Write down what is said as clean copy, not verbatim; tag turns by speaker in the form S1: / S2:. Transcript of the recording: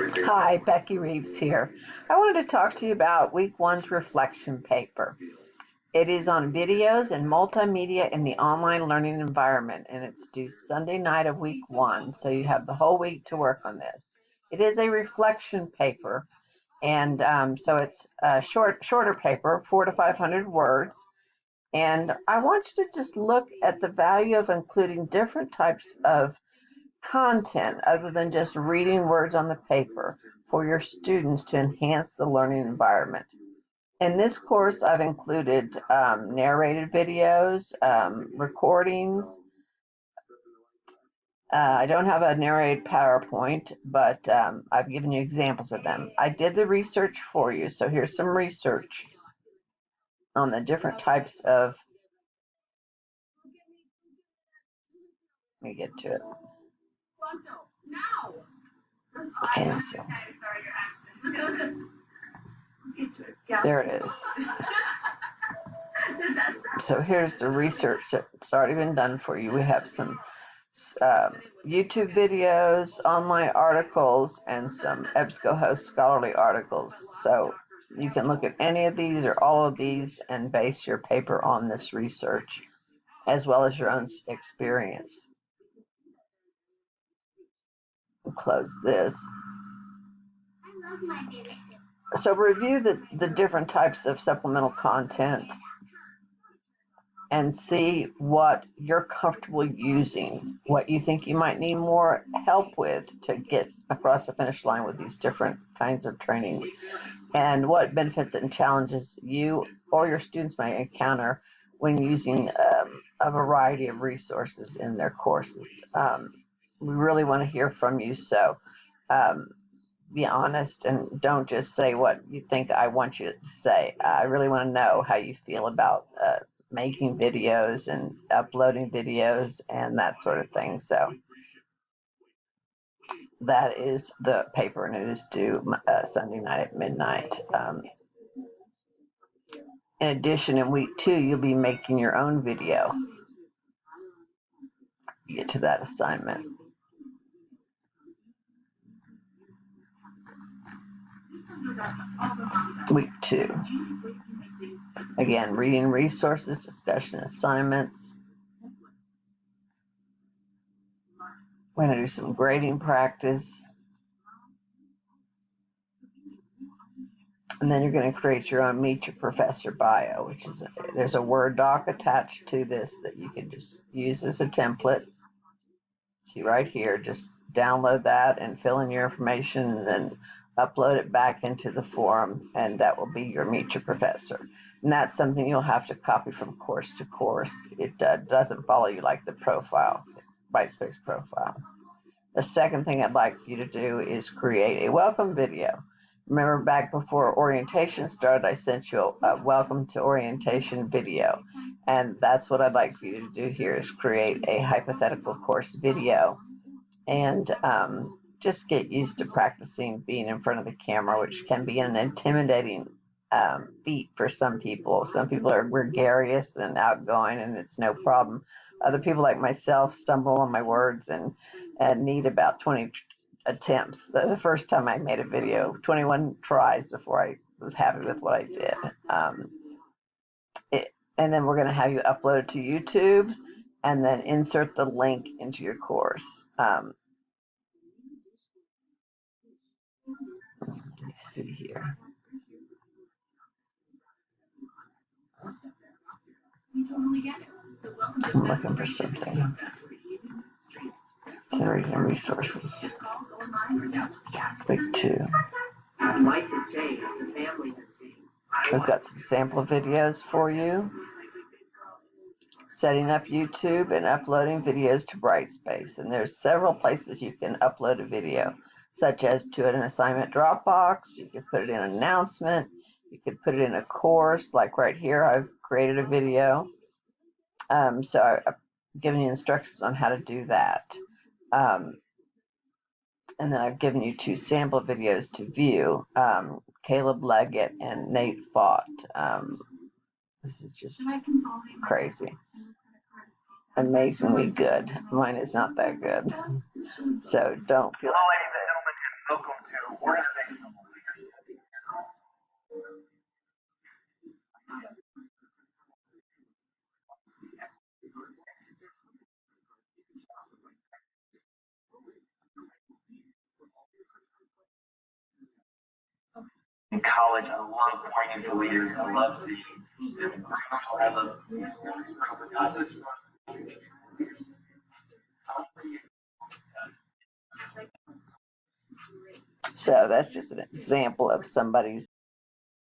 S1: Hi, Becky Reeves here. I wanted to talk to you about week one's reflection paper. It is on videos and multimedia in the online learning environment, and it's due Sunday night of week one, so you have the whole week to work on this. It is a reflection paper, and so it's a shorter paper, 400 to 500 words. And I want you to just look at the value of including different types of content other than just reading words on the paper for your students to enhance the learning environment. In this course, I've included narrated videos, recordings. I don't have a narrated PowerPoint, but I've given you examples of them. I did the research for you, so here's some research on the different types of, let me get to it. Okay, so there it is. So here's the research that's already been done for you. We have some YouTube videos, online articles, and some EBSCOhost scholarly articles. So you can look at any of these or all of these and base your paper on this research, as well as your own experience. We'll close this. So review the different types of supplemental content and see what you're comfortable using, what you think you might need more help with to get across the finish line with these different kinds of training, and what benefits and challenges you or your students may encounter when using a variety of resources in their courses. We really want to hear from you, so be honest and don't just say what you think I want you to say. I really want to know how you feel about making videos and uploading videos and that sort of thing. So that is the paper, and it is due Sunday night at midnight. In addition, in week two, you'll be making your own video. Get to that assignment. Week two. Again, reading resources, discussion assignments. We're going to do some grading practice. And then you're going to create your own Meet Your Professor bio, which is, there's a Word doc attached to this that you can just use as a template. See right here, just download that and fill in your information and then upload it back into the forum, and that will be your Meet Your Professor. And that's something you'll have to copy from course to course. It doesn't follow you like the profile, Brightspace profile. The second thing I'd like you to do is create a welcome video. Remember back before orientation started, I sent you a welcome to orientation video. And that's what I'd like for you to do here, is create a hypothetical course video and just get used to practicing being in front of the camera, which can be an intimidating feat for some people. Some people are gregarious and outgoing, and it's no problem. Other people like myself stumble on my words and need about 20 attempts. The first time I made a video, 21 tries before I was happy with what I did. And then we're going to have you upload it to YouTube and then insert the link into your course. Let's see here. I'm looking for something. Generating resources. Week two. We've got some sample videos for you. Setting up YouTube and uploading videos to Brightspace. And there's several places you can upload a video, such as to an assignment Dropbox. You can put it in an announcement. You could put it in a course, like right here, I've created a video. So I've given you instructions on how to do that. And then I've given you 2 sample videos to view, Caleb Leggett and Nate Fott. This is just crazy. Amazingly good. Mine is not that good. So don't feel
S2: Welcome to organizational. In college, I love pouring into leaders. I love seeing them grow. I love seeing students grow, but not just
S1: So that's just an example of somebody's